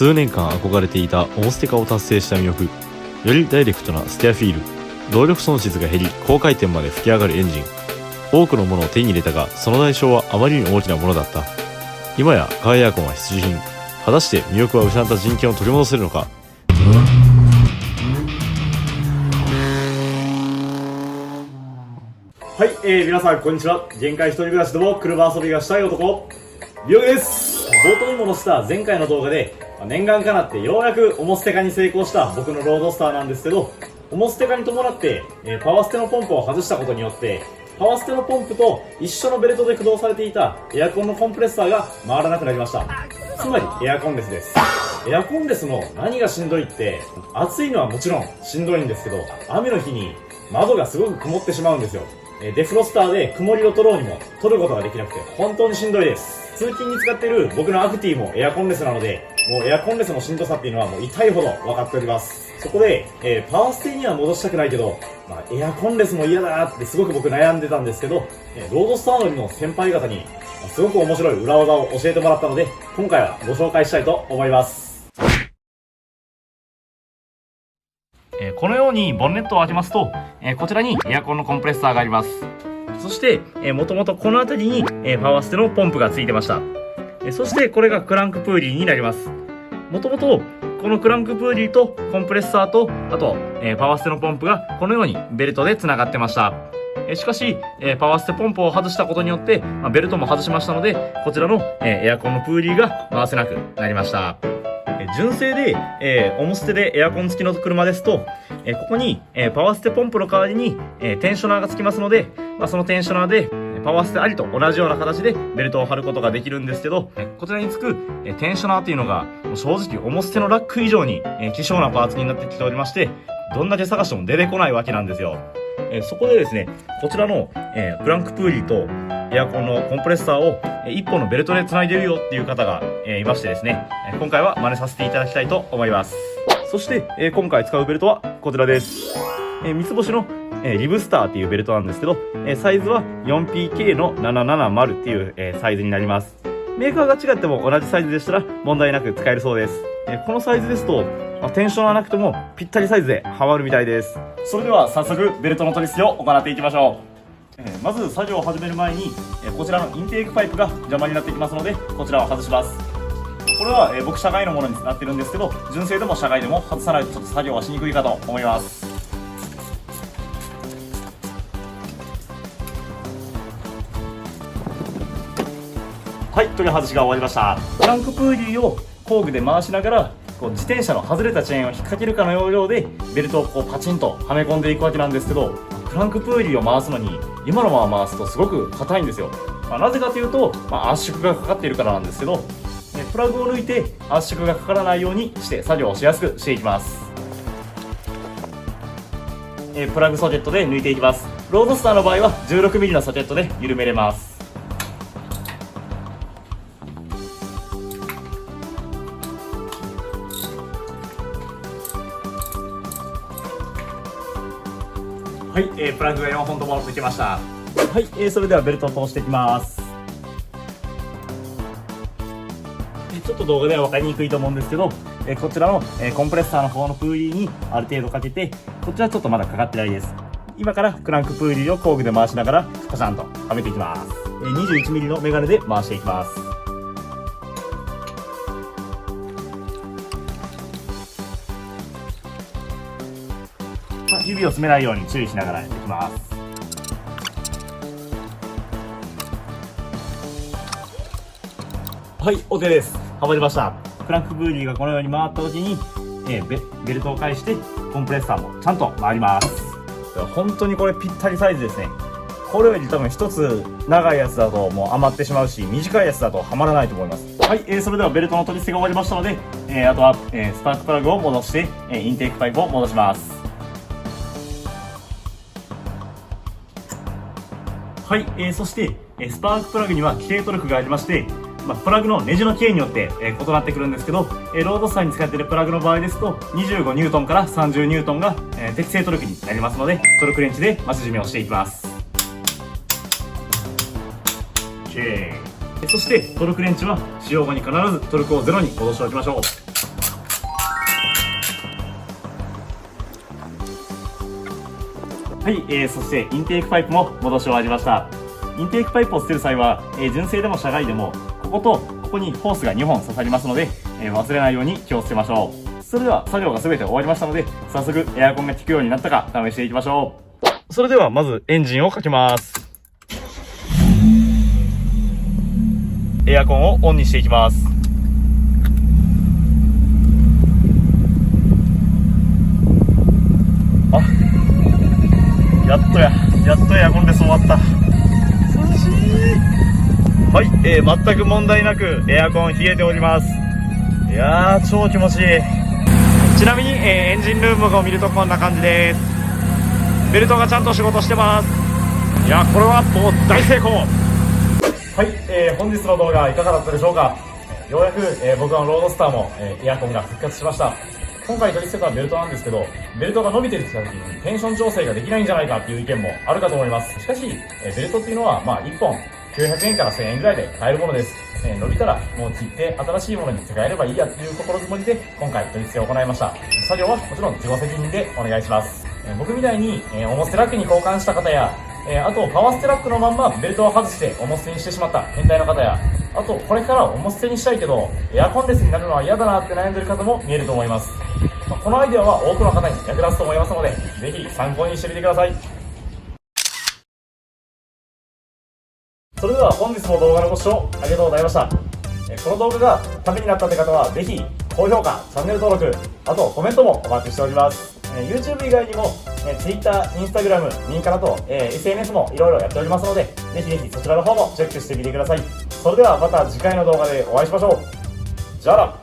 数年間憧れていたオモステ化を達成した魅力、よりダイレクトなステアフィール、動力損失が減り高回転まで吹き上がるエンジン、多くのものを手に入れたがその代償はあまりに大きなものだった。今やカーエアコンは必需品。果たして魅力は失った人権を取り戻せるのか。はい、皆さんこんにちは。限界一人暮らしでも車遊びがしたい男、リオです。冒頭にも載せた前回の動画で念願かなってようやくオモステ化に成功した僕のロードスターなんですけど、オモステ化に伴ってパワステのポンプを外したことによってパワステのポンプと一緒のベルトで駆動されていたエアコンのコンプレッサーが回らなくなりました。つまりエアコンレスです。エアコンレスの何がしんどいって、暑いのはもちろんしんどいんですけど、雨の日に窓がすごく曇ってしまうんですよ。デフロスターで曇りを取ろうにも取ることができなくて本当にしんどいです。通勤に使っている僕のアクティもエアコンレスなので、もうエアコンレスのしんどさっていうのはもう痛いほど分かっております。そこで、パワーステには戻したくないけど、エアコンレスも嫌だなってすごく僕悩んでたんですけど、ロードスター乗りの先輩方にすごく面白い裏技を教えてもらったので、今回はご紹介したいと思います。このようにボンネットを開けますと、こちらにエアコンのコンプレッサーがあります。そして、もともとこの辺りに、パワーステのポンプがついてました。そしてこれがクランクプーリーになります。もともとこのクランクプーリーとコンプレッサーとあと、パワーステのポンプがこのようにベルトでつながってました。しかし、パワーステポンプを外したことによって、ベルトも外しましたので、こちらの、エアコンのプーリーが回せなくなりました。純正で、オモステでエアコン付きの車ですと、ここに、パワーステポンプの代わりに、テンショナーが付きますので、そのテンショナーでパワーステありと同じような形でベルトを貼ることができるんですけど、こちらに付くテンショナーというのが正直オモステのラック以上に希少なパーツになってきておりまして、どんだけ探しても出てこないわけなんですよ。そこでですね、こちらのクランクプーリーとエアコンのコンプレッサーを1本のベルトでつないでるよっていう方がいましてですね、今回は真似させていただきたいと思います。そして今回使うベルトはこちらです。三つ星のリブスターっていうベルトなんですけど、サイズは 4PK の770っていうサイズになります。メーカーが違っても同じサイズでしたら問題なく使えるそうです。このサイズですとテンショナーなくてもぴったりサイズではまるみたいです。それでは早速ベルトの取り付けを行っていきましょう。まず作業を始める前にこちらのインテークパイプが邪魔になってきますので、こちらを外します。これは僕社外のものになってるんですけど、純正でも社外でも外さないとちょっと作業はしにくいかと思います。はい、取り外しが終わりました。クランクプーリーを工具で回しながら自転車の外れたチェーンを引っ掛けるかの要領でベルトをパチンとはめ込んでいくわけなんですけど、クランクプーリーを回すのに今のまま回すとすごく硬いんですよ。なぜかというと、圧縮がかかっているからなんですけど、プラグを抜いて圧縮がかからないようにして作業をしやすくしていきます。プラグソケットで抜いていきます。ロードスターの場合は 16mm のソケットで緩めれます。はい、プラグが4本とも抜けました。はい、それではベルトを通していきます。ちょっと動画では分かりにくいと思うんですけど、こちらのコンプレッサーの方のプーリーにある程度かけて、こちらちょっとまだかかってないです。今からクランクプーリーを工具で回しながらパシャンとはめていきます。21mm のメガネで回していきます。指を詰めないように注意しながらやっていきます。はい、OK です。はまりました。クランクプーリーがこのように回った時に、ベルトを返してコンプレッサーもちゃんと回ります。本当にこれぴったりサイズですね。これより多分一つ長いやつだともう余ってしまうし、短いやつだとはまらないと思います。はい、それではベルトの取り付けが終わりましたので、あとは、スパークプラグを戻して、インテークパイプを戻します。はい、そして、スパークプラグには規定トルクがありまして、プラグのネジの径によって、異なってくるんですけど、ロードスターに使っているプラグの場合ですと25ニュートンから30ニュートンが、適正トルクになりますので、トルクレンチで増し締めをしていきます。 OK。そしてトルクレンチは使用後に必ずトルクをゼロに戻しておきましょう。はい、そしてインテークパイプも戻し終わりました。インテークパイプを捨てる際は、純正でも車外でもこことここにホースが2本刺さりますので、忘れないように気をつけましょう。それでは作業が全て終わりましたので、早速エアコンが効くようになったか試していきましょう。それではまずエンジンをかけます。エアコンをオンにしていきます。やっとエアコンで終わった。涼しい。はい、全く問題なくエアコン冷えております。いやー、超気持ちいい。ちなみに、エンジンルームを見るとこんな感じです。ベルトがちゃんと仕事してます。いや、これはもう大成功。はい、本日の動画いかがだったでしょうか。ようやく、僕のロードスターも、エアコンが復活しました。今回取り付けたベルトなんですけど、ベルトが伸びてきた時にテンション調整ができないんじゃないかっていう意見もあるかと思います。しかし、ベルトっていうのは、1本900円から1000円ぐらいで買えるものです。伸びたらもう切って新しいものに使えればいいやっていう心づもりで今回取り付けを行いました。作業はもちろん自己責任でお願いします。僕みたいに、重捨てラックに交換した方や、あとパワーステラックのまんまベルトを外して重捨てにしてしまった変態の方や、あとこれから重捨てにしたいけどエアコンレスになるのは嫌だなって悩んでる方も見えると思います。このアイデアは多くの方に役立つと思いますので、ぜひ参考にしてみてください。それでは本日も動画のご視聴ありがとうございました。この動画がためになったって方はぜひ高評価、チャンネル登録、あとコメントもお待ちしております。YouTube 以外にも Twitter、Instagram、ミンカラと SNS もいろいろやっておりますので、ぜひぜひそちらの方もチェックしてみてください。それではまた次回の動画でお会いしましょう。じゃあな。